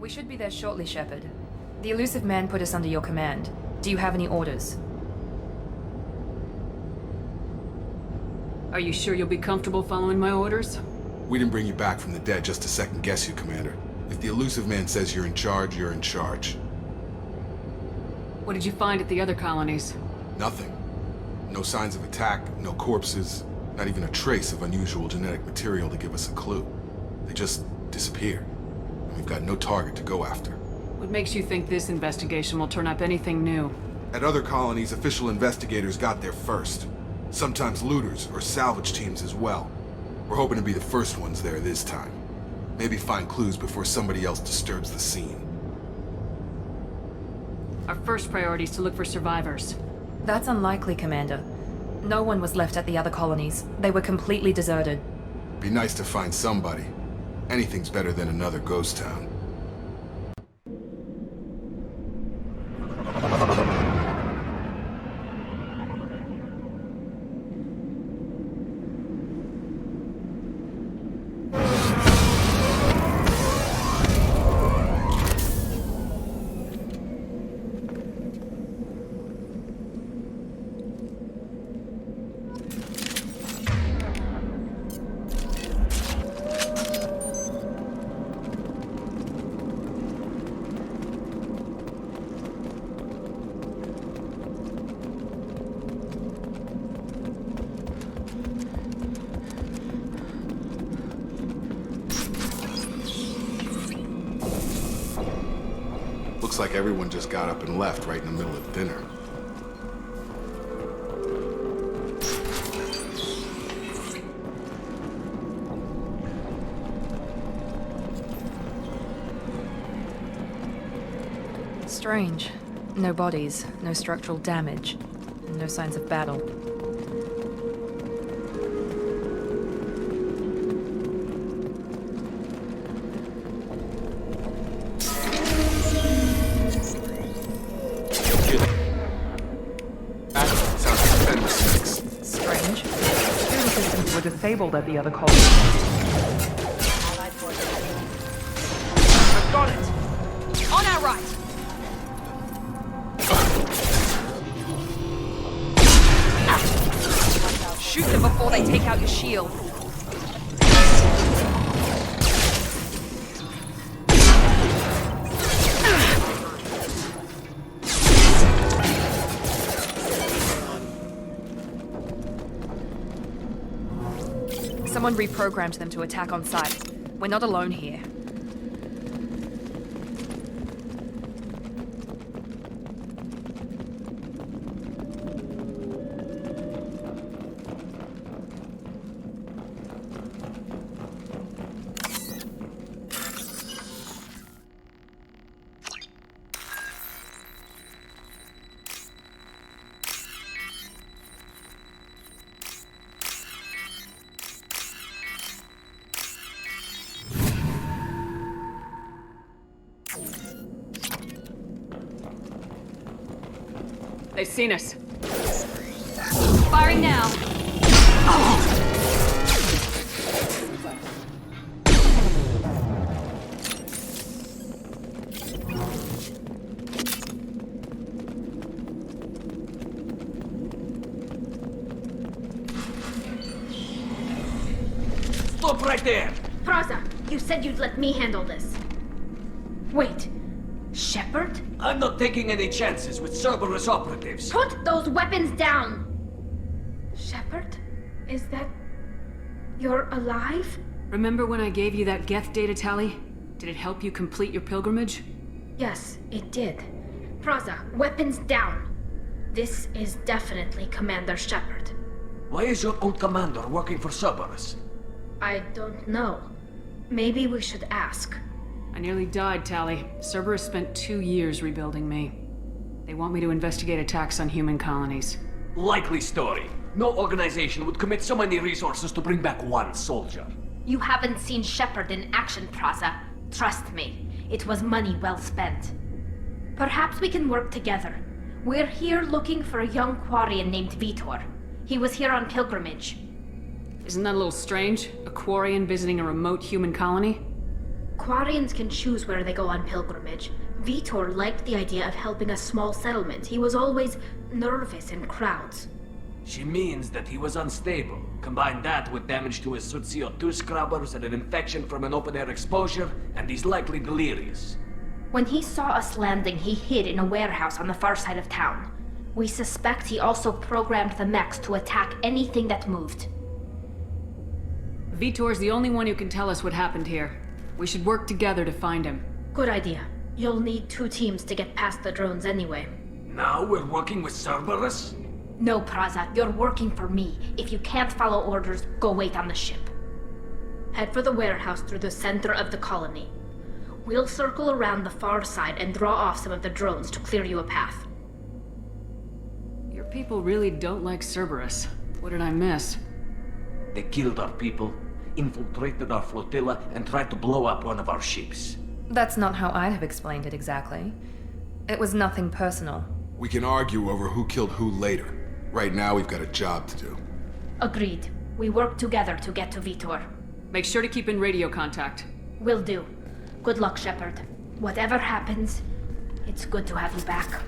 We should be there shortly, Shepard. The elusive man put us under your command. Do you have any orders? Are you sure you'll be comfortable following my orders? We didn't bring you back from the dead just to second guess you, Commander. If the elusive man says you're in charge, you're in charge. What did you find at the other colonies? Nothing. No signs of attack, no corpses, not even a trace of unusual genetic material to give us a clue. They just disappeared. And we've got no target to go after. What makes you think this investigation will turn up anything new? At other colonies, official investigators got there first. Sometimes looters or salvage teams as well. We're hoping to be the first ones there this time. Maybe find clues before somebody else disturbs the scene. Our first priority is to look for survivors. That's unlikely, Commander. No one was left at the other colonies. They were completely deserted. Be nice to find somebody. Anything's better than another ghost town. Looks like everyone just got up and left right in the middle of dinner. Strange. No bodies, no structural damage, and no signs of battle. Disabled at the other colony. I've got it! On our right! Shoot them before they take out your shield. Someone reprogrammed them to attack on sight. We're not alone here. They've seen us. Firing now! Stop right there! Praza, you said you'd let me handle this. Wait, Shepard? I'm not taking any chances with Cerberus operatives. Put those weapons down! Shepard? Is that... you're alive? Remember when I gave you that Geth data tally? Did it help you complete your pilgrimage? Yes, it did. Praza, weapons down. This is definitely Commander Shepard. Why is your old commander working for Cerberus? I don't know. Maybe we should ask. I nearly died, Tally. Cerberus spent 2 years rebuilding me. They want me to investigate attacks on human colonies. Likely story. No organization would commit so many resources to bring back one soldier. You haven't seen Shepard in action, Praza. Trust me, it was money well spent. Perhaps we can work together. We're here looking for a young Quarian named Vitor. He was here on pilgrimage. Isn't that a little strange? A Quarian visiting a remote human colony? Quarians can choose where they go on pilgrimage. Vitor liked the idea of helping a small settlement. He was always nervous in crowds. She means that he was unstable. Combine that with damage to his CO2 scrubbers and an infection from an open-air exposure, and he's likely delirious. When he saw us landing, he hid in a warehouse on the far side of town. We suspect he also programmed the mechs to attack anything that moved. Vitor's the only one who can tell us what happened here. We should work together to find him. Good idea. You'll need 2 teams to get past the drones anyway. Now we're working with Cerberus? No, Praza, you're working for me. If you can't follow orders, go wait on the ship. Head for the warehouse through the center of the colony. We'll circle around the far side and draw off some of the drones to clear you a path. Your people really don't like Cerberus. What did I miss? They killed our people, infiltrated our flotilla, and tried to blow up one of our ships. That's not how I'd have explained it exactly. It was nothing personal. We can argue over who killed who later. Right now, we've got a job to do. Agreed. We work together to get to Vitor. Make sure to keep in radio contact. Will do. Good luck, Shepard. Whatever happens, it's good to have you back.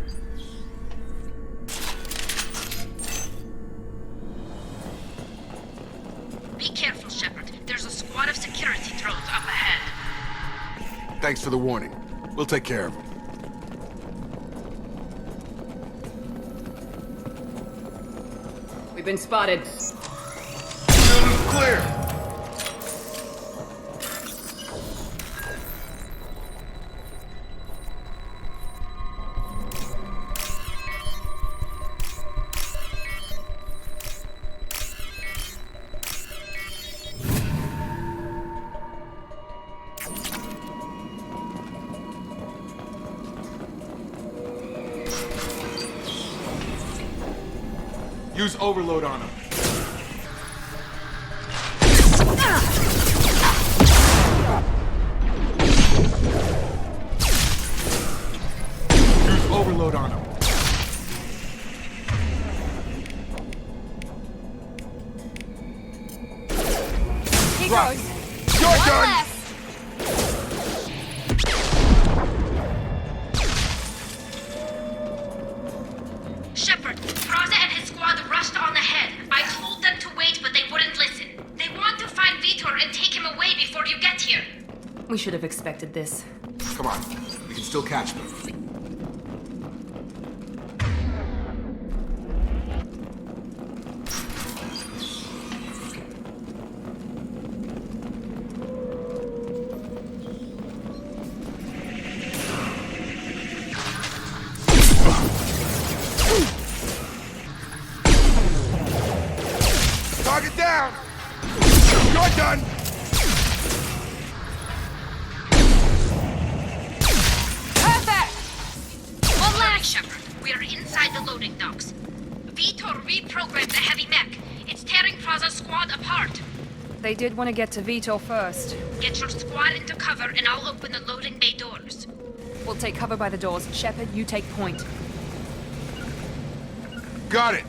Be careful, Shepard. There's a squad of security drones up ahead. Thanks for the warning. We'll take care of them. We've been spotted. Clear! Use overload on him. Use overload on him. He Right. goes. You're One done! less. Shepard, Praza and his squad rushed on ahead. I told them to wait, but they wouldn't listen. They want to find Vitor and take him away before you get here. We should have expected this. Come on. We can still catch them. Target down! You're done! Perfect! One last, Shepard. We are inside the loading docks. Vitor reprogrammed the heavy mech. It's tearing Praza's squad apart. They did want to get to Vitor first. Get your squad into cover and I'll open the loading bay doors. We'll take cover by the doors. Shepard, you take point. Got it!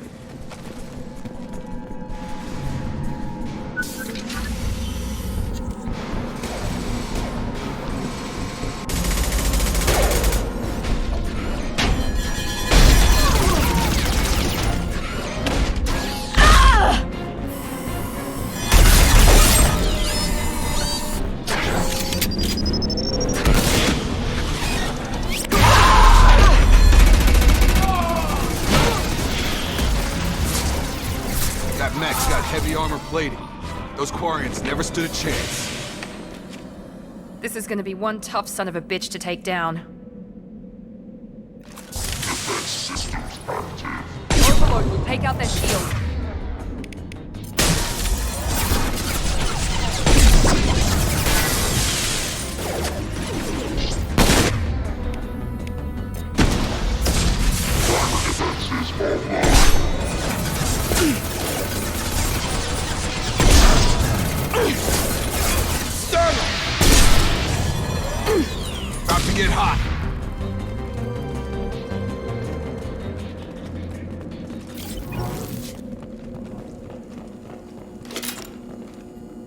That mech's got heavy armor plating. Those Quarians never stood a chance. This is gonna be one tough son of a bitch to take down. Overlord will take out their shield. About to get hot.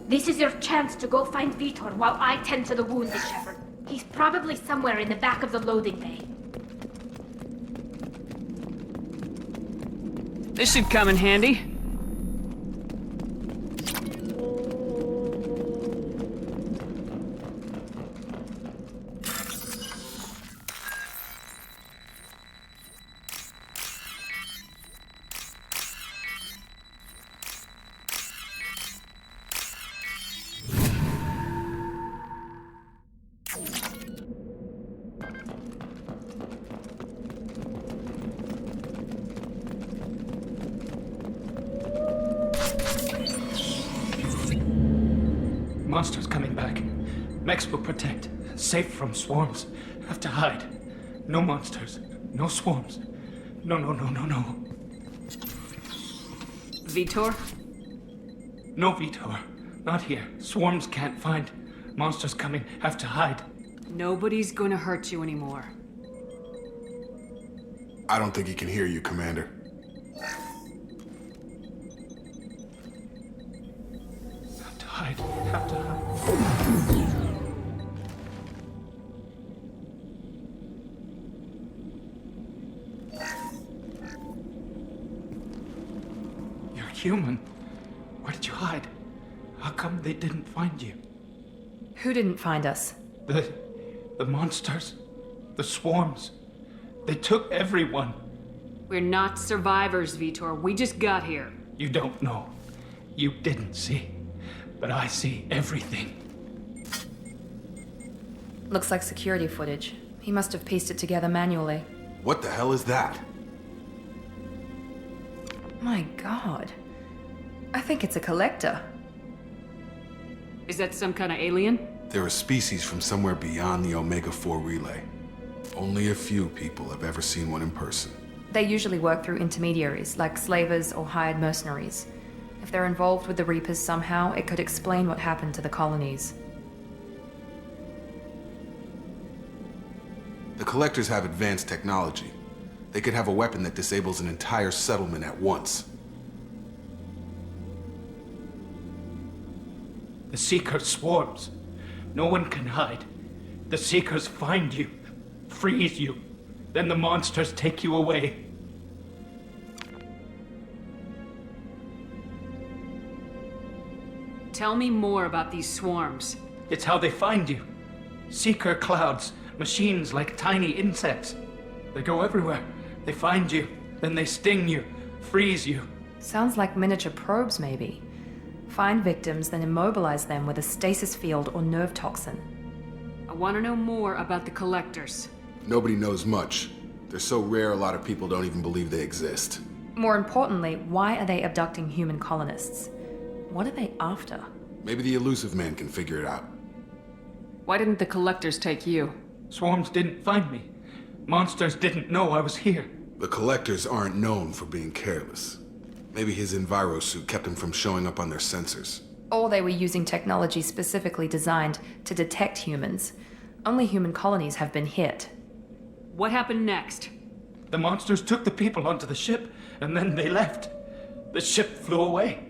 This This is your chance to go find Vitor while I tend to the wounded, Shepard. He's probably somewhere in the back of the loading bay. This should come in handy. Monsters coming back. Mechs will protect. Safe from swarms. Have to hide. No monsters. No swarms. No. Vitor? No Vitor. Not here. Swarms can't find. Monsters coming. Have to hide. Nobody's gonna hurt you anymore. I don't think he can hear you, Commander. Have to hide. Have to hide. You're human. Where did you hide? How come they didn't find you? Who didn't find us? The monsters. The swarms. They took everyone. We're not survivors, Vitor. We just got here. You don't know. You didn't see. But I see everything. Looks like security footage. He must have pieced it together manually. What the hell is that? My god. I think it's a collector. Is that some kind of alien? They're a species from somewhere beyond the Omega-4 relay. Only a few people have ever seen one in person. They usually work through intermediaries, like slavers or hired mercenaries. If they're involved with the Reapers somehow, it could explain what happened to the colonies. The Collectors have advanced technology. They could have a weapon that disables an entire settlement at once. The Seeker swarms. No one can hide. The Seekers find you, freeze you. Then the monsters take you away. Tell me more about these swarms. It's how they find you. Seeker clouds, machines like tiny insects. They go everywhere. They find you, then they sting you, freeze you. Sounds like miniature probes, maybe. Find victims, then immobilize them with a stasis field or nerve toxin. I want to know more about the Collectors. Nobody knows much. They're so rare a lot of people don't even believe they exist. More importantly, why are they abducting human colonists? What are they after? Maybe the Elusive Man can figure it out. Why didn't the Collectors take you? Swarms didn't find me. Monsters didn't know I was here. The Collectors aren't known for being careless. Maybe his envirosuit kept him from showing up on their sensors. Or they were using technology specifically designed to detect humans. Only human colonies have been hit. What happened next? The monsters took the people onto the ship, and then they left. The ship flew away.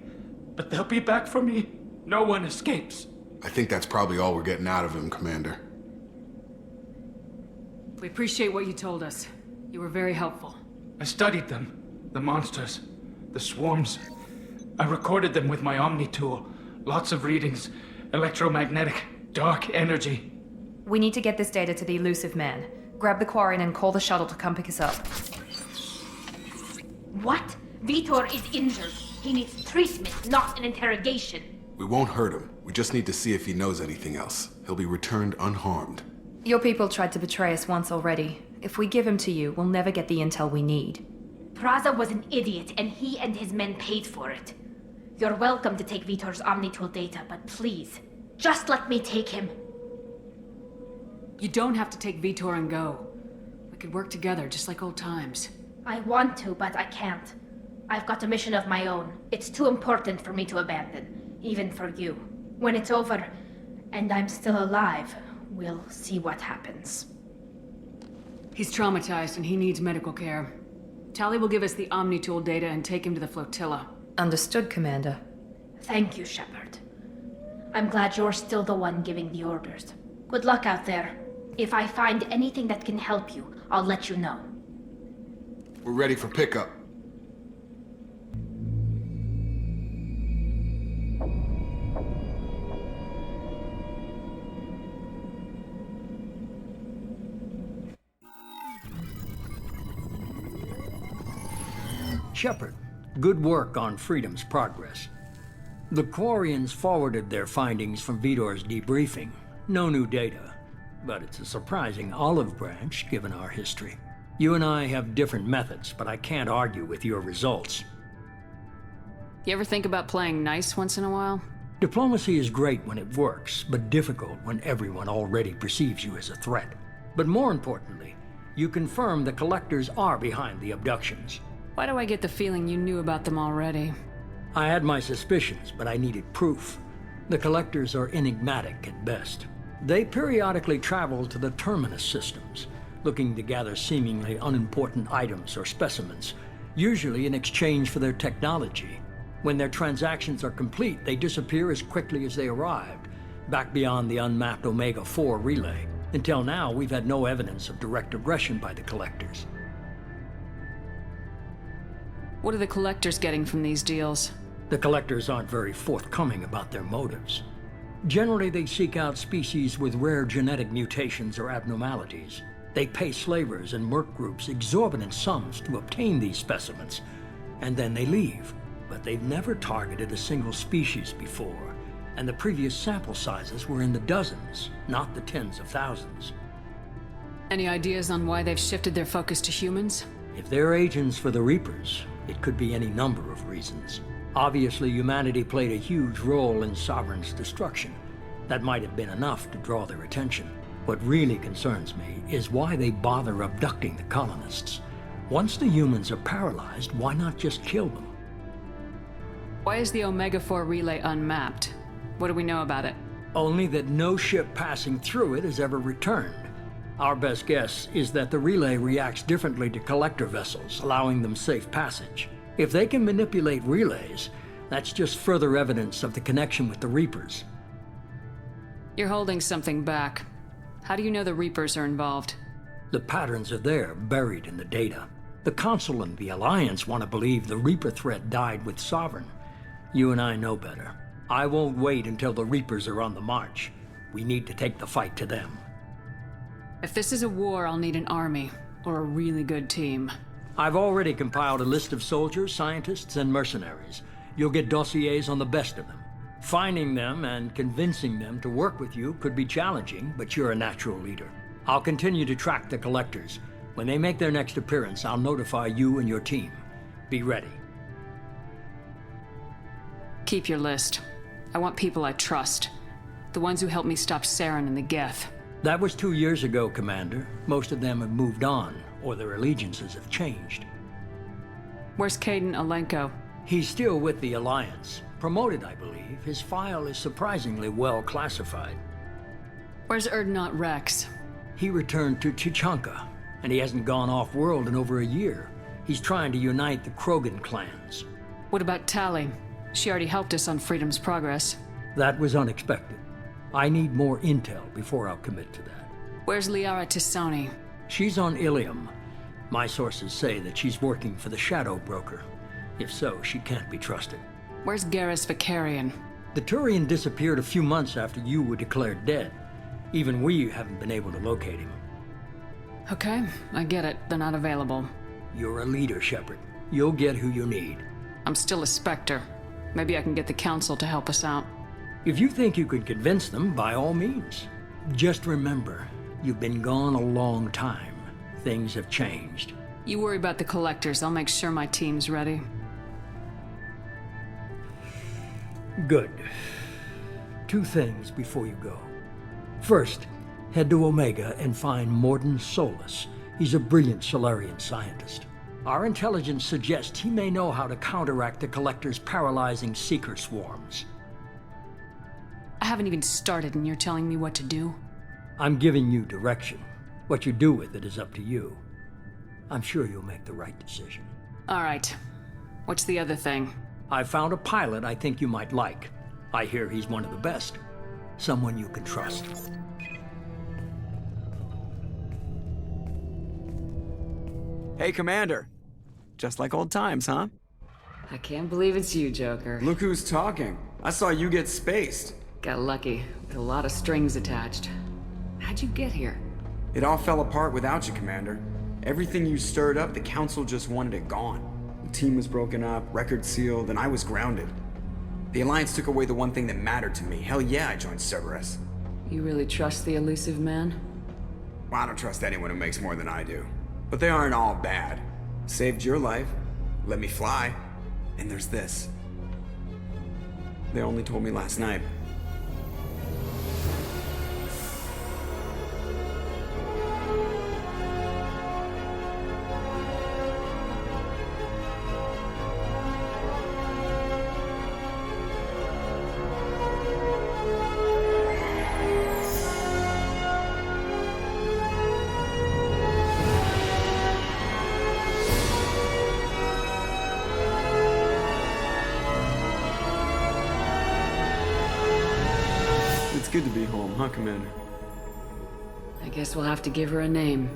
But they'll be back for me. No one escapes. I think that's probably all we're getting out of him, Commander. We appreciate what you told us. You were very helpful. I studied them. The monsters. The swarms. I recorded them with my Omni tool. Lots of readings. Electromagnetic. Dark energy. We need to get this data to the Elusive Man. Grab the Quarian and call the shuttle to come pick us up. What? Vitor is injured. He needs treatment, not an interrogation. We won't hurt him. We just need to see if he knows anything else. He'll be returned unharmed. Your people tried to betray us once already. If we give him to you, we'll never get the intel we need. Praza was an idiot, and he and his men paid for it. You're welcome to take Vitor's Omnitool data, but please, just let me take him. You don't have to take Vitor and go. We could work together, just like old times. I want to, but I can't. I've got a mission of my own. It's too important for me to abandon, even for you. When it's over, and I'm still alive, we'll see what happens. He's traumatized and he needs medical care. Tali will give us the Omnitool data and take him to the flotilla. Understood, Commander. Thank you, Shepard. I'm glad you're still the one giving the orders. Good luck out there. If I find anything that can help you, I'll let you know. We're ready for pickup. Shepard, good work on Freedom's progress. The Quarians forwarded their findings from Vitor's debriefing. No new data, but it's a surprising olive branch given our history. You and I have different methods, but I can't argue with your results. You ever think about playing nice once in a while? Diplomacy is great when it works, but difficult when everyone already perceives you as a threat. But more importantly, you confirm the Collectors are behind the abductions. Why do I get the feeling you knew about them already? I had my suspicions, but I needed proof. The Collectors are enigmatic at best. They periodically travel to the Terminus systems, looking to gather seemingly unimportant items or specimens, usually in exchange for their technology. When their transactions are complete, they disappear as quickly as they arrived, back beyond the unmapped Omega-4 relay. Until now, we've had no evidence of direct aggression by the Collectors. What are the Collectors getting from these deals? The Collectors aren't very forthcoming about their motives. Generally, they seek out species with rare genetic mutations or abnormalities. They pay slavers and merc groups exorbitant sums to obtain these specimens, and then they leave. But they've never targeted a single species before, and the previous sample sizes were in the dozens, not the tens of thousands. Any ideas on why they've shifted their focus to humans? If they're agents for the Reapers, it could be any number of reasons. Obviously, humanity played a huge role in Sovereign's destruction. That might have been enough to draw their attention. What really concerns me is why they bother abducting the colonists. Once the humans are paralyzed, why not just kill them? Why is the Omega-4 relay unmapped? What do we know about it? Only that no ship passing through it has ever returned. Our best guess is that the relay reacts differently to collector vessels, allowing them safe passage. If they can manipulate relays, that's just further evidence of the connection with the Reapers. You're holding something back. How do you know the Reapers are involved? The patterns are there, buried in the data. The Council and the Alliance want to believe the Reaper threat died with Sovereign. You and I know better. I won't wait until the Reapers are on the march. We need to take the fight to them. If this is a war, I'll need an army, or a really good team. I've already compiled a list of soldiers, scientists, and mercenaries. You'll get dossiers on the best of them. Finding them and convincing them to work with you could be challenging, but you're a natural leader. I'll continue to track the Collectors. When they make their next appearance, I'll notify you and your team. Be ready. Keep your list. I want people I trust. The ones who helped me stop Saren and the Geth. That was 2 years ago, Commander. Most of them have moved on, or their allegiances have changed. Where's Caden Alenko? He's still with the Alliance. Promoted, I believe. His file is surprisingly well classified. Where's Erdnot Rex? He returned to Chichanka, and he hasn't gone off-world in over a year. He's trying to unite the Krogan clans. What about Tali? She already helped us on Freedom's progress. That was unexpected. I need more intel before I'll commit to that. Where's Liara Tisoni? She's on Ilium. My sources say that she's working for the Shadow Broker. If so, she can't be trusted. Where's Garrus Vicarian? The Turian disappeared a few months after you were declared dead. Even we haven't been able to locate him. Okay, I get it. They're not available. You're a leader, Shepard. You'll get who you need. I'm still a Spectre. Maybe I can get the Council to help us out. If you think you can convince them, by all means. Just remember, you've been gone a long time. Things have changed. You worry about the Collectors. I'll make sure my team's ready. Good. 2 things before you go. First, head to Omega and find Mordin Solus. He's a brilliant Solarian scientist. Our intelligence suggests he may know how to counteract the Collector's paralyzing Seeker swarms. I haven't even started and you're telling me what to do? I'm giving you direction. What you do with it is up to you. I'm sure you'll make the right decision. All right. What's the other thing? I found a pilot I think you might like. I hear he's one of the best. someone you can trust. Hey, Commander. Just like old times, huh? I can't believe it's you, Joker. Look who's talking. I saw you get spaced. Got lucky, with a lot of strings attached. How'd you get here? It all fell apart without you, Commander. Everything you stirred up, the Council just wanted it gone. The team was broken up, record sealed, and I was grounded. The Alliance took away the one thing that mattered to me. Hell yeah, I joined Cerberus. You really trust the elusive man? Well, I don't trust anyone who makes more than I do. But they aren't all bad. Saved your life, let me fly, and there's this. They only told me last night. It's good to be home, huh, Commander? I guess we'll have to give her a name.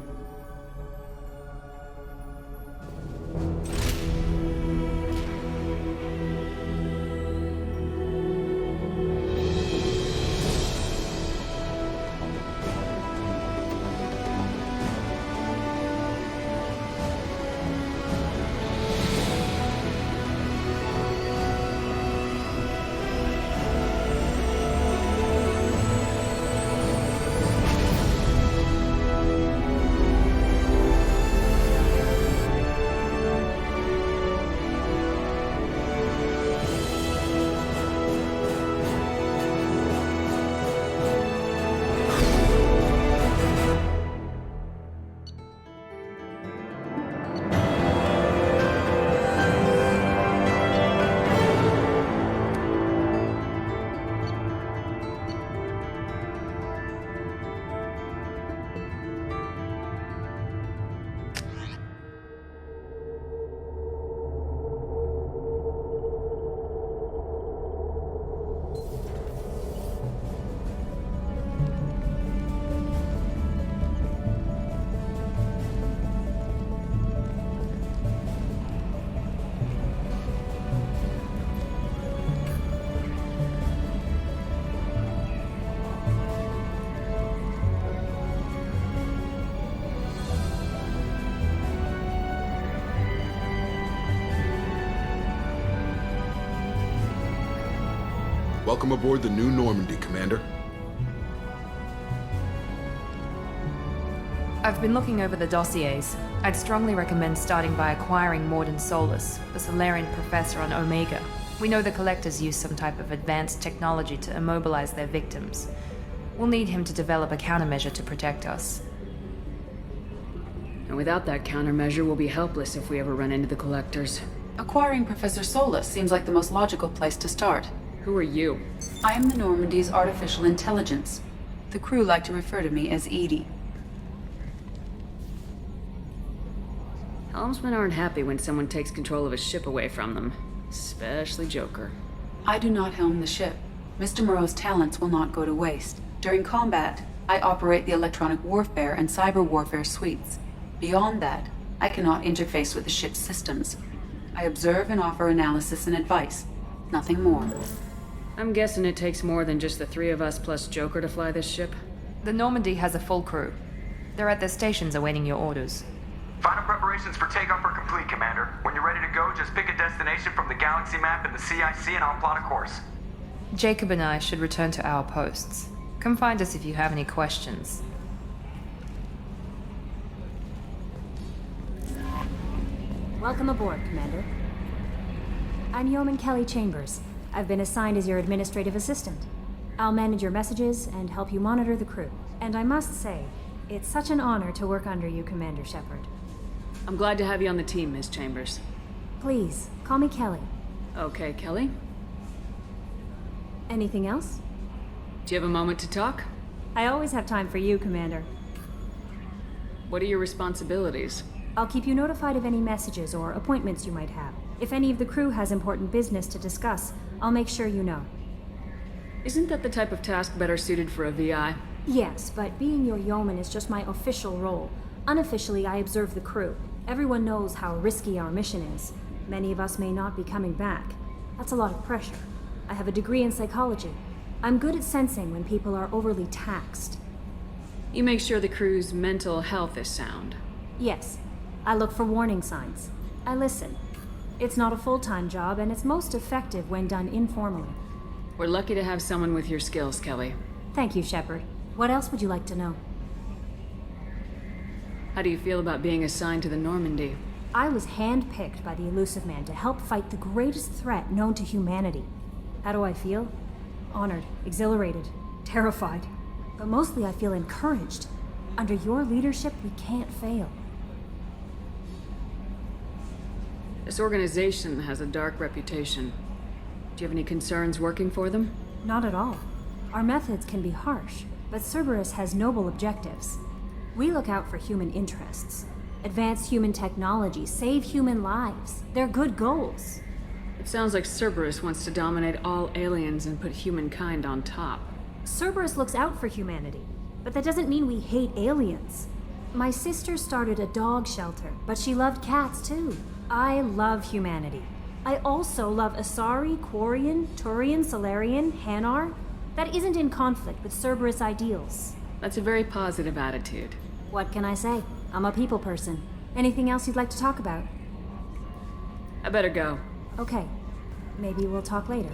Welcome aboard the new Normandy, Commander. I've been looking over the dossiers. I'd strongly recommend starting by acquiring Morden Solus, the Solarian professor on Omega. We know the Collectors use some type of advanced technology to immobilize their victims. We'll need him to develop a countermeasure to protect us. And without that countermeasure, we'll be helpless if we ever run into the Collectors. Acquiring Professor Solus seems like the most logical place to start. Who are you? I am the Normandy's artificial intelligence. The crew like to refer to me as Edie. Helmsmen aren't happy when someone takes control of a ship away from them. Especially Joker. I do not helm the ship. Mr. Moreau's talents will not go to waste. During combat, I operate the electronic warfare and cyber warfare suites. Beyond that, I cannot interface with the ship's systems. I observe and offer analysis and advice. Nothing more. I'm guessing it takes more than just the three of us plus Joker to fly this ship. The Normandy has a full crew. They're at their stations awaiting your orders. Final preparations for takeoff are complete, Commander. When you're ready to go, just pick a destination from the galaxy map in the CIC and I'll plot a course. Jacob and I should return to our posts. Come find us if you have any questions. Welcome aboard, Commander. I'm Yeoman Kelly Chambers. I've been assigned as your administrative assistant. I'll manage your messages and help you monitor the crew. And I must say, it's such an honor to work under you, Commander Shepard. I'm glad to have you on the team, Miss Chambers. Please, call me Kelly. Okay, Kelly. Anything else? Do you have a moment to talk? I always have time for you, Commander. What are your responsibilities? I'll keep you notified of any messages or appointments you might have. If any of the crew has important business to discuss, I'll make sure you know. Isn't that the type of task better suited for a VI? Yes, but being your yeoman is just my official role. Unofficially, I observe the crew. Everyone knows how risky our mission is. Many of us may not be coming back. That's a lot of pressure. I have a degree in psychology. I'm good at sensing when people are overly taxed. You make sure the crew's mental health is sound. Yes, I look for warning signs. I listen. It's not a full-time job, and it's most effective when done informally. We're lucky to have someone with your skills, Kelly. Thank you, Shepard. What else would you like to know? How do you feel about being assigned to the Normandy? I was handpicked by the Elusive Man to help fight the greatest threat known to humanity. How do I feel? Honored, exhilarated, terrified. But mostly I feel encouraged. Under your leadership, we can't fail. This organization has a dark reputation. Do you have any concerns working for them? Not at all. Our methods can be harsh, but Cerberus has noble objectives. We look out for human interests. Advance human technology, save human lives. They're good goals. It sounds like Cerberus wants to dominate all aliens and put humankind on top. Cerberus looks out for humanity, but that doesn't mean we hate aliens. My sister started a dog shelter, but she loved cats too. I love humanity. I also love Asari, Quarian, Turian, Solarian, Hanar. That isn't in conflict with Cerberus ideals. That's a very positive attitude. What can I say? I'm a people person. Anything else you'd like to talk about? I better go. Okay. Maybe we'll talk later.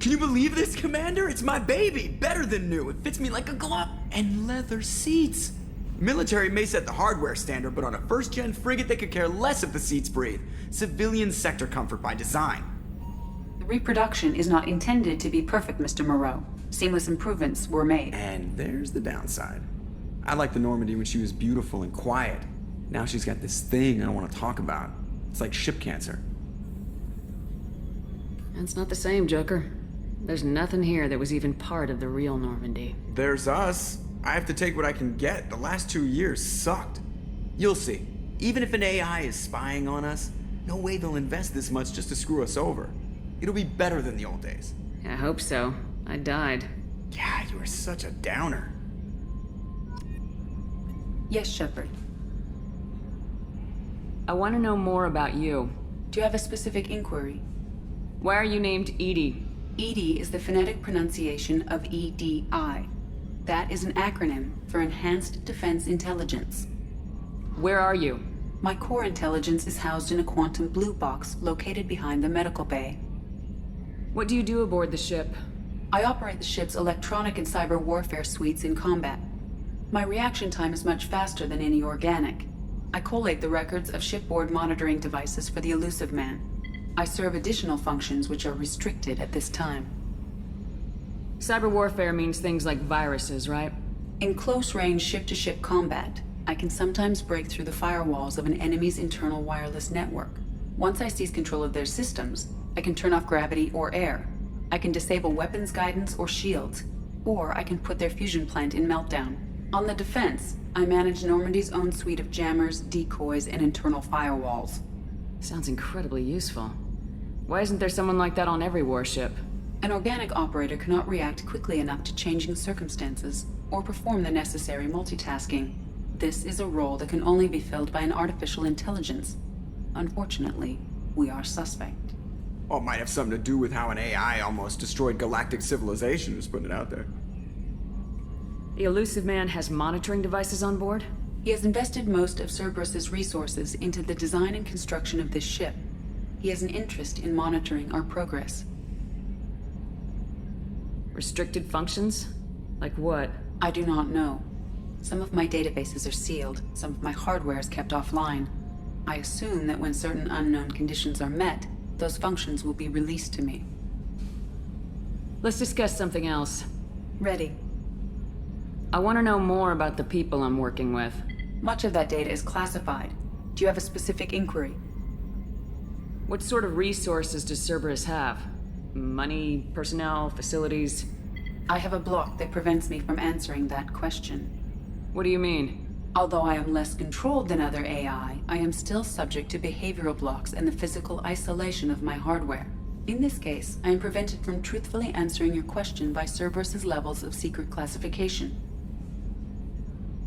Can you believe this, Commander? It's my baby! Better than new. It fits me like a glove. And leather seats. Military may set the hardware standard, but on a first-gen frigate, they could care less if the seats breathe. Civilian sector comfort by design. The reproduction is not intended to be perfect, Mr. Moreau. Seamless improvements were made. And there's the downside. I liked the Normandy when she was beautiful and quiet. Now she's got this thing I don't want to talk about. It's like ship cancer. That's not the same, Joker. There's nothing here that was even part of the real Normandy. There's us. I have to take what I can get. The last 2 years sucked. You'll see. Even if an AI is spying on us, no way they'll invest this much just to screw us over. It'll be better than the old days. I hope so. I died. Yeah, you are such a downer. Yes, Shepard. I want to know more about you. Do you have a specific inquiry? Why are you named Edie? EDI is the phonetic pronunciation of EDI. That is an acronym for Enhanced Defense Intelligence. Where are you? My core intelligence is housed in a quantum blue box located behind the medical bay. What do you do aboard the ship? I operate the ship's electronic and cyber warfare suites in combat. My reaction time is much faster than any organic. I collate the records of shipboard monitoring devices for the Elusive Man. I serve additional functions which are restricted at this time. Cyber warfare means things like viruses, right? In close-range ship-to-ship combat, I can sometimes break through the firewalls of an enemy's internal wireless network. Once I seize control of their systems, I can turn off gravity or air. I can disable weapons guidance or shields, or I can put their fusion plant in meltdown. On the defense, I manage Normandy's own suite of jammers, decoys, and internal firewalls. Sounds incredibly useful. Why isn't there someone like that on every warship? An organic operator cannot react quickly enough to changing circumstances, or perform the necessary multitasking. This is a role that can only be filled by an artificial intelligence. Unfortunately, we are suspect. Well, it might have something to do with how an AI almost destroyed galactic civilization, just putting it out there. The Elusive Man has monitoring devices on board? He has invested most of Cerberus's resources into the design and construction of this ship. He has an interest in monitoring our progress. Restricted functions? Like what? I do not know. Some of my databases are sealed, some of my hardware is kept offline. I assume that when certain unknown conditions are met, those functions will be released to me. Let's discuss something else. Ready. I want to know more about the people I'm working with. Much of that data is classified. Do you have a specific inquiry? What sort of resources does Cerberus have? Money, personnel, facilities? I have a block that prevents me from answering that question. What do you mean? Although I am less controlled than other AI, I am still subject to behavioral blocks and the physical isolation of my hardware. In this case, I am prevented from truthfully answering your question by Cerberus's levels of secret classification.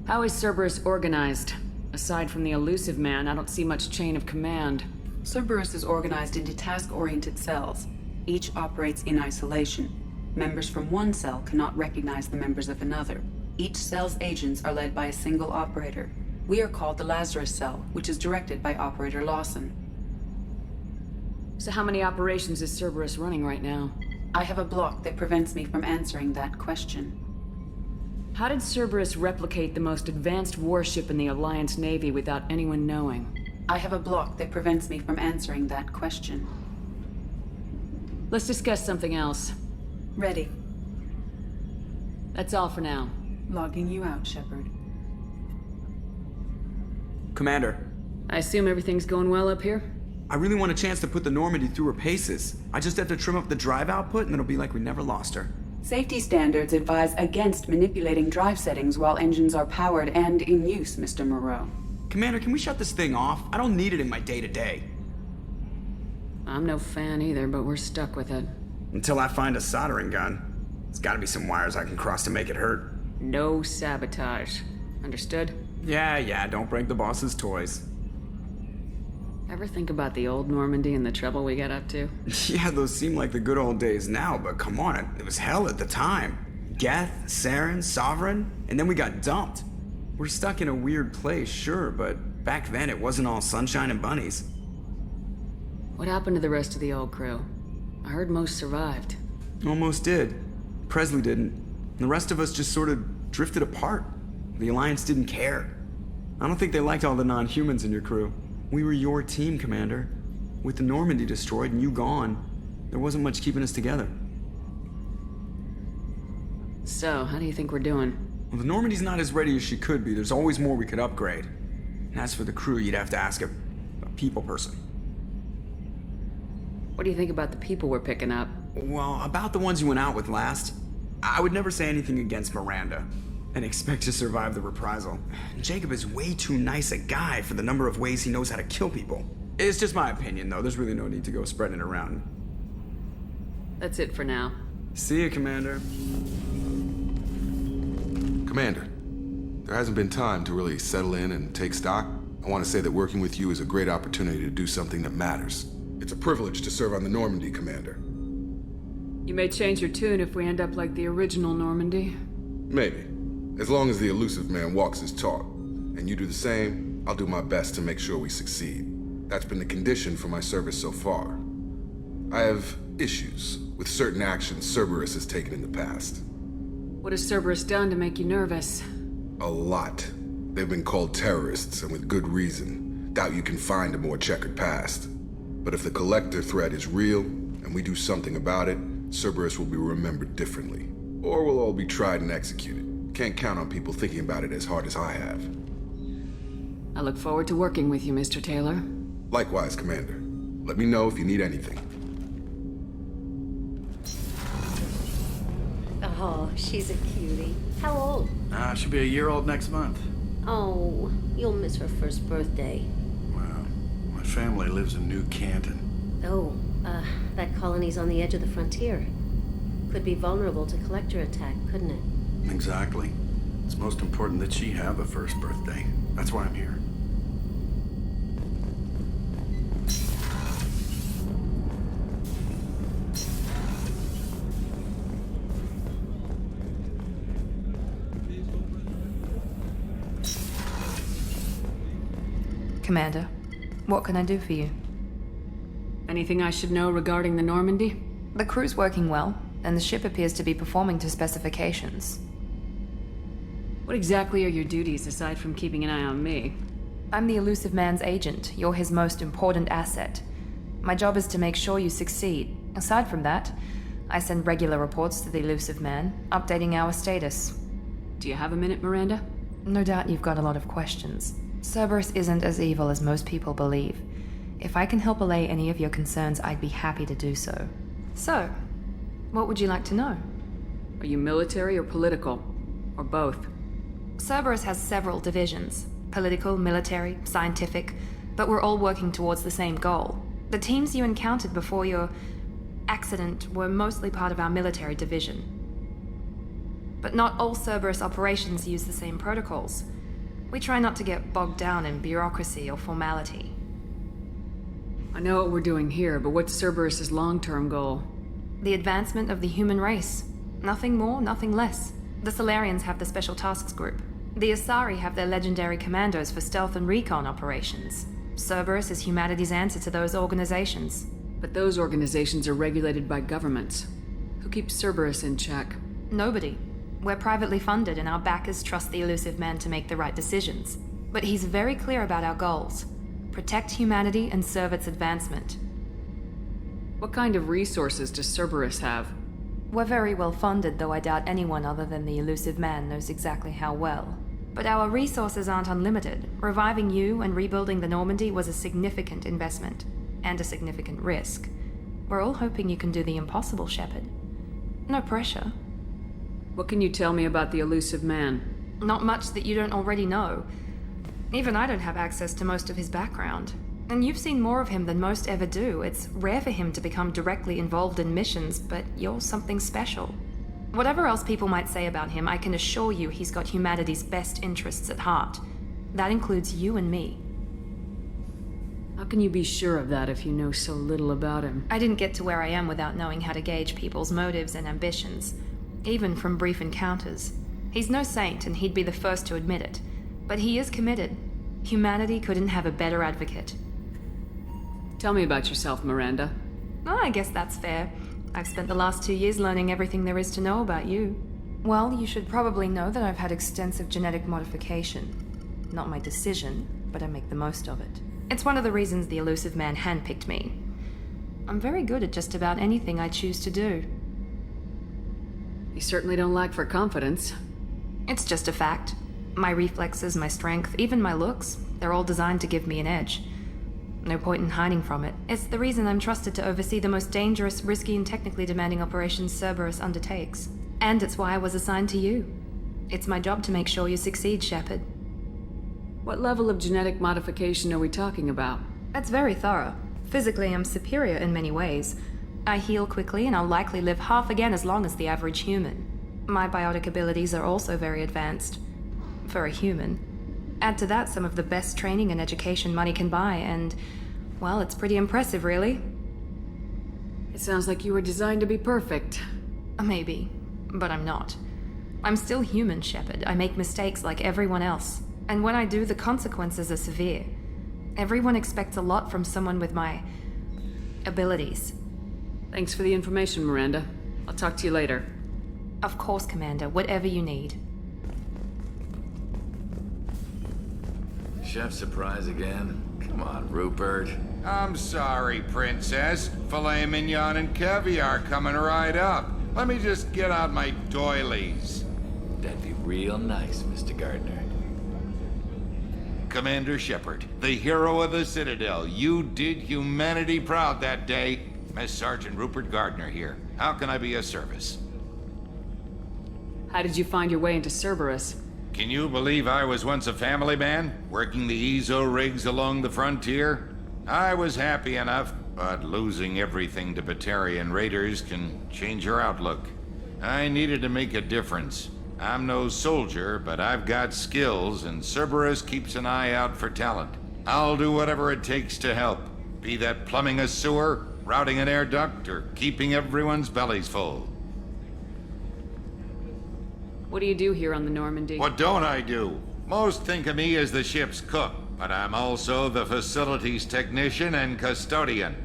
How is Cerberus organized? Aside from the Elusive Man, I don't see much chain of command. Cerberus is organized into task-oriented cells. Each operates in isolation. Members from one cell cannot recognize the members of another. Each cell's agents are led by a single operator. We are called the Lazarus Cell, which is directed by Operator Lawson. So how many operations is Cerberus running right now? I have a block that prevents me from answering that question. How did Cerberus replicate the most advanced warship in the Alliance Navy without anyone knowing? I have a block that prevents me from answering that question. Let's discuss something else. Ready. That's all for now. Logging you out, Shepard. Commander, I assume everything's going well up here? I really want a chance to put the Normandy through her paces. I just have to trim up the drive output and it'll be like we never lost her. Safety standards advise against manipulating drive settings while engines are powered and in use, Mr. Moreau. Commander, can we shut this thing off? I don't need it in my day-to-day. I'm no fan either, but we're stuck with it. Until I find a soldering gun. There's gotta be some wires I can cross to make it hurt. No sabotage. Understood? Yeah, don't break the boss's toys. Ever think about the old Normandy and the trouble we got up to? Yeah, those seem like the good old days now, but come on, it was hell at the time. Geth, Saren, Sovereign, and then we got dumped. We're stuck in a weird place, sure, but back then it wasn't all sunshine and bunnies. What happened to the rest of the old crew? I heard most survived. Almost did. Presley didn't. And the rest of us just sort of drifted apart. The Alliance didn't care. I don't think they liked all the non-humans in your crew. We were your team, Commander. With the Normandy destroyed and you gone, there wasn't much keeping us together. So, how do you think we're doing? Well, the Normandy's not as ready as she could be. There's always more we could upgrade. And as for the crew, you'd have to ask a people person. What do you think about the people we're picking up? Well, about the ones you went out with last, I would never say anything against Miranda and expect to survive the reprisal. Jacob is way too nice a guy for the number of ways he knows how to kill people. It's just my opinion, though. There's really no need to go spreading it around. That's it for now. See you, Commander. Commander, there hasn't been time to really settle in and take stock. I want to say that working with you is a great opportunity to do something that matters. It's a privilege to serve on the Normandy, Commander. You may change your tune if we end up like the original Normandy. Maybe. As long as the elusive man walks his talk, and you do the same, I'll do my best to make sure we succeed. That's been the condition for my service so far. I have issues with certain actions Cerberus has taken in the past. What has Cerberus done to make you nervous? A lot. They've been called terrorists, and with good reason. Doubt you can find a more checkered past. But if the Collector threat is real, and we do something about it, Cerberus will be remembered differently. Or we'll all be tried and executed. Can't count on people thinking about it as hard as I have. I look forward to working with you, Mr. Taylor. Likewise, Commander. Let me know if you need anything. Oh, she's a cutie. How old? She'll be a year old next month. Oh, you'll miss her first birthday. Well, my family lives in New Canton. Oh, that colony's on the edge of the frontier. Could be vulnerable to Collector attack, couldn't it? Exactly. It's most important that she have a first birthday. That's why I'm here. Commander, what can I do for you? Anything I should know regarding the Normandy? The crew's working well, and the ship appears to be performing to specifications. What exactly are your duties aside from keeping an eye on me? I'm the elusive man's agent. You're his most important asset. My job is to make sure you succeed. Aside from that, I send regular reports to the elusive man, updating our status. Do you have a minute, Miranda? No doubt you've got a lot of questions. Cerberus isn't as evil as most people believe. If I can help allay any of your concerns, I'd be happy to do so. So, what would you like to know? Are you military or political? Or both? Cerberus has several divisions. Political, military, scientific, but we're all working towards the same goal. The teams you encountered before your accident were mostly part of our military division. But not all Cerberus operations use the same protocols. We try not to get bogged down in bureaucracy or formality. I know what we're doing here, but what's Cerberus's long-term goal? The advancement of the human race. Nothing more, nothing less. The Solarians have the Special Tasks Group. The Asari have their legendary commandos for stealth and recon operations. Cerberus is humanity's answer to those organizations. But those organizations are regulated by governments. Who keeps Cerberus in check? Nobody. We're privately funded and our backers trust the elusive man to make the right decisions. But he's very clear about our goals. Protect humanity and serve its advancement. What kind of resources does Cerberus have? We're very well funded, though I doubt anyone other than the elusive man knows exactly how well. But our resources aren't unlimited. Reviving you and rebuilding the Normandy was a significant investment, and a significant risk. We're all hoping you can do the impossible, Shepard. No pressure. What can you tell me about the elusive man? Not much that you don't already know. Even I don't have access to most of his background. And you've seen more of him than most ever do. It's rare for him to become directly involved in missions, but you're something special. Whatever else people might say about him, I can assure you he's got humanity's best interests at heart. That includes you and me. How can you be sure of that if you know so little about him? I didn't get to where I am without knowing how to gauge people's motives and ambitions, even from brief encounters. He's no saint, and he'd be the first to admit it. But he is committed. Humanity couldn't have a better advocate. Tell me about yourself, Miranda. Oh, I guess that's fair. I've spent the last 2 years learning everything there is to know about you. Well, you should probably know that I've had extensive genetic modification. Not my decision, but I make the most of it. It's one of the reasons the elusive man handpicked me. I'm very good at just about anything I choose to do. You certainly don't lack for confidence. It's just a fact. My reflexes, my strength, even my looks, they're all designed to give me an edge. No point in hiding from it. It's the reason I'm trusted to oversee the most dangerous, risky, and technically demanding operations Cerberus undertakes. And it's why I was assigned to you. It's my job to make sure you succeed, Shepard. What level of genetic modification are we talking about? That's very thorough. Physically, I'm superior in many ways. I heal quickly, and I'll likely live half again as long as the average human. My biotic abilities are also very advanced. For a human. Add to that some of the best training and education money can buy, and, well, it's pretty impressive, really. It sounds like you were designed to be perfect. Maybe, but I'm not. I'm still human, Shepard. I make mistakes like everyone else. And when I do, the consequences are severe. Everyone expects a lot from someone with my abilities. Thanks for the information, Miranda. I'll talk to you later. Of course, Commander. Whatever you need. Chef surprise again? Come on, Rupert. I'm sorry, Princess. Filet mignon and caviar coming right up. Let me just get out my doilies. That'd be real nice, Mr. Gardner. Commander Shepard, the hero of the Citadel. You did humanity proud that day. Mess Sergeant Rupert Gardner here. How can I be of service? How did you find your way into Cerberus? Can you believe I was once a family man, working the EZO rigs along the frontier? I was happy enough, but losing everything to Batarian raiders can change your outlook. I needed to make a difference. I'm no soldier, but I've got skills, and Cerberus keeps an eye out for talent. I'll do whatever it takes to help, be that plumbing a sewer, routing an air duct, or keeping everyone's bellies full. What do you do here on the Normandy? What don't I do? Most think of me as the ship's cook, but I'm also the facilities technician and custodian.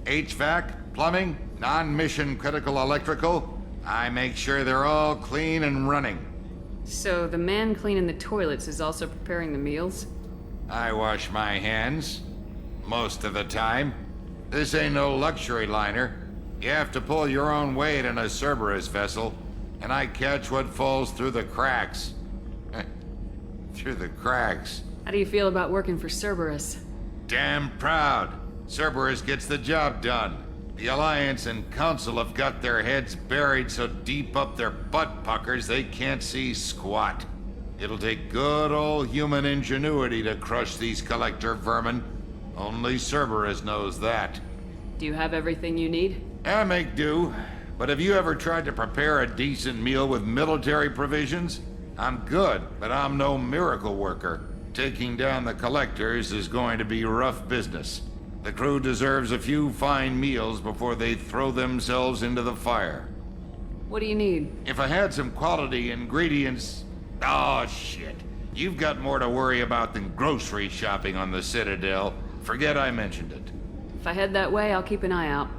HVAC, plumbing, non-mission critical electrical. I make sure they're all clean and running. So the man cleaning the toilets is also preparing the meals? I wash my hands. Most of the time. This ain't no luxury liner. You have to pull your own weight in a Cerberus vessel. And I catch what falls through the cracks. Through the cracks. How do you feel about working for Cerberus? Damn proud. Cerberus gets the job done. The Alliance and Council have got their heads buried so deep up their butt puckers they can't see squat. It'll take good old human ingenuity to crush these collector vermin. Only Cerberus knows that. Do you have everything you need? I make do. But have you ever tried to prepare a decent meal with military provisions? I'm good, but I'm no miracle worker. Taking down the collectors is going to be rough business. The crew deserves a few fine meals before they throw themselves into the fire. What do you need? If I had some quality ingredients... Oh, shit. You've got more to worry about than grocery shopping on the Citadel. Forget I mentioned it. If I head that way, I'll keep an eye out.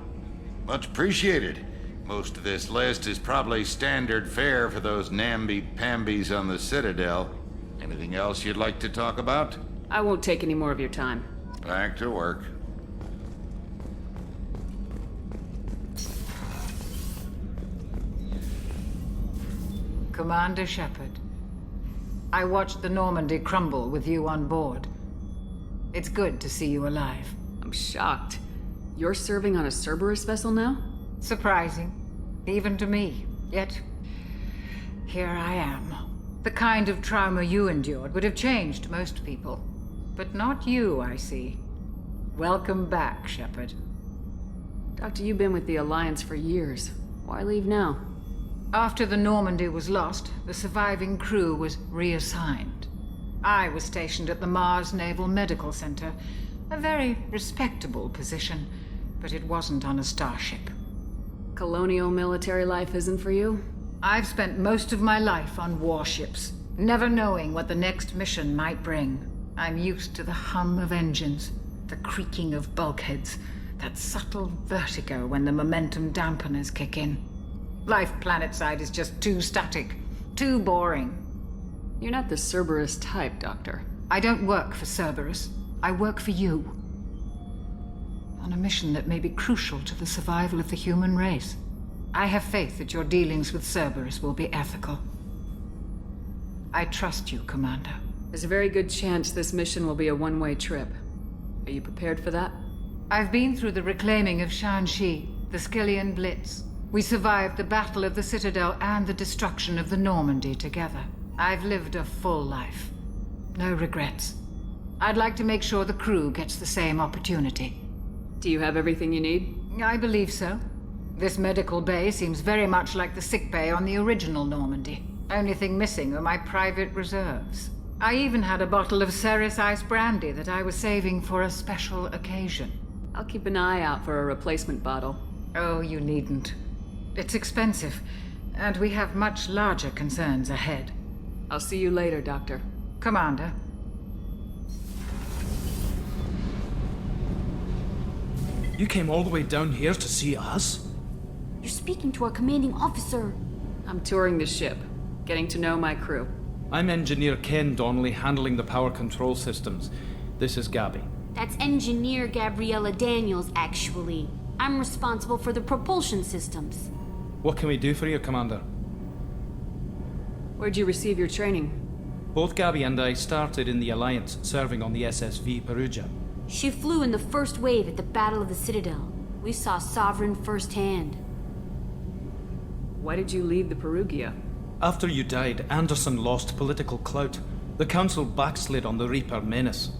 Much appreciated. Most of this list is probably standard fare for those namby-pambies on the Citadel. Anything else you'd like to talk about? I won't take any more of your time. Back to work. Commander Shepard, I watched the Normandy crumble with you on board. It's good to see you alive. I'm shocked. You're serving on a Cerberus vessel now? Surprising, even to me. Yet, here I am. The kind of trauma you endured would have changed most people. But not you, I see. Welcome back, Shepard. Doctor, you've been with the Alliance for years. Why leave now? After the Normandy was lost, the surviving crew was reassigned. I was stationed at the Mars Naval Medical Center, a very respectable position, but it wasn't on a starship. Colonial military life isn't for you? I've spent most of my life on warships, never knowing what the next mission might bring. I'm used to the hum of engines, the creaking of bulkheads, that subtle vertigo when the momentum dampeners kick in. Life planetside is just too static, too boring. You're not the Cerberus type, Doctor. I don't work for Cerberus. I work for you. On a mission that may be crucial to the survival of the human race. I have faith that your dealings with Cerberus will be ethical. I trust you, Commander. There's a very good chance this mission will be a one-way trip. Are you prepared for that? I've been through the reclaiming of Shanxi, the Skillian Blitz. We survived the Battle of the Citadel and the destruction of the Normandy together. I've lived a full life. No regrets. I'd like to make sure the crew gets the same opportunity. Do you have everything you need? I believe so. This medical bay seems very much like the sick bay on the original Normandy. Only thing missing are my private reserves. I even had a bottle of Ceres Ice Brandy that I was saving for a special occasion. I'll keep an eye out for a replacement bottle. Oh, you needn't. It's expensive, and we have much larger concerns ahead. I'll see you later, Doctor. Commander. You came all the way down here to see us? You're speaking to our commanding officer. I'm touring the ship, getting to know my crew. I'm Engineer Ken Donnelly, handling the power control systems. This is Gabby. That's Engineer Gabriella Daniels, actually. I'm responsible for the propulsion systems. What can we do for you, Commander? Where'd you receive your training? Both Gabby and I started in the Alliance, serving on the SSV Perugia. She flew in the first wave at the Battle of the Citadel. We saw Sovereign firsthand. Why did you leave the Perugia? After you died, Anderson lost political clout. The Council backslid on the Reaper menace.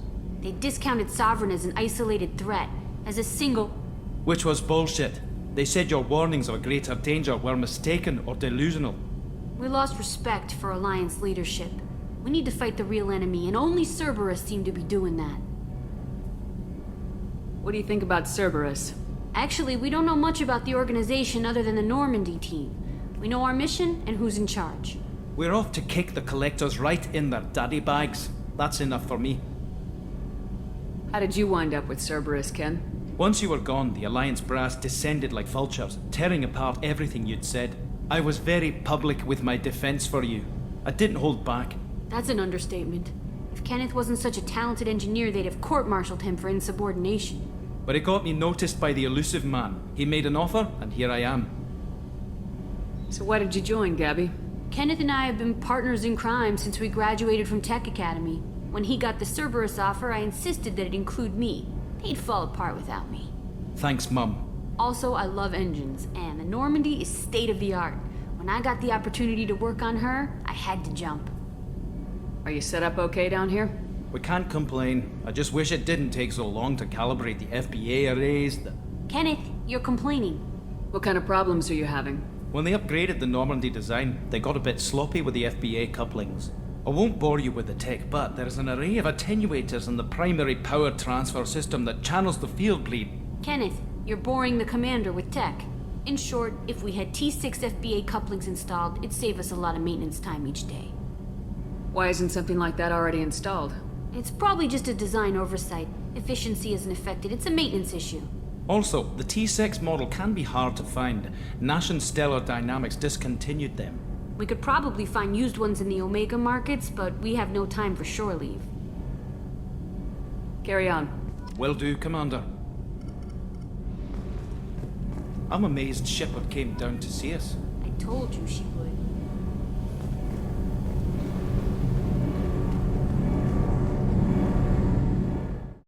They discounted Sovereign as an isolated threat, as a single... Which was bullshit. They said your warnings of a greater danger were mistaken or delusional. We lost respect for Alliance leadership. We need to fight the real enemy, and only Cerberus seemed to be doing that. What do you think about Cerberus? Actually, we don't know much about the organization other than the Normandy team. We know our mission and who's in charge. We're off to kick the Collectors right in their daddy bags. That's enough for me. How did you wind up with Cerberus, Ken? Once you were gone, the Alliance brass descended like vultures, tearing apart everything you'd said. I was very public with my defense for you. I didn't hold back. That's an understatement. If Kenneth wasn't such a talented engineer, they'd have court-martialed him for insubordination. But it got me noticed by the elusive man. He made an offer, and here I am. So why did you join, Gabby? Kenneth and I have been partners in crime since we graduated from Tech Academy. When he got the Cerberus offer, I insisted that it include me. He'd fall apart without me. Thanks, Mum. Also, I love engines, and the Normandy is state-of-the-art. When I got the opportunity to work on her, I had to jump. Are you set up okay down here? We can't complain. I just wish it didn't take so long to calibrate the FBA arrays. Kenneth, you're complaining. What kind of problems are you having? When they upgraded the Normandy design, they got a bit sloppy with the FBA couplings. I won't bore you with the tech, but there's an array of attenuators in the primary power transfer system that channels the field bleed. Kenneth, you're boring the commander with tech. In short, if we had T6 FBA couplings installed, it'd save us a lot of maintenance time each day. Why isn't something like that already installed? It's probably just a design oversight. Efficiency isn't affected. It's a maintenance issue. Also, the T6 model can be hard to find. Nash and Stellar Dynamics discontinued them. We could probably find used ones in the Omega markets, but we have no time for shore leave. Carry on. Will do, Commander. I'm amazed Shepard came down to see us. I told you she would.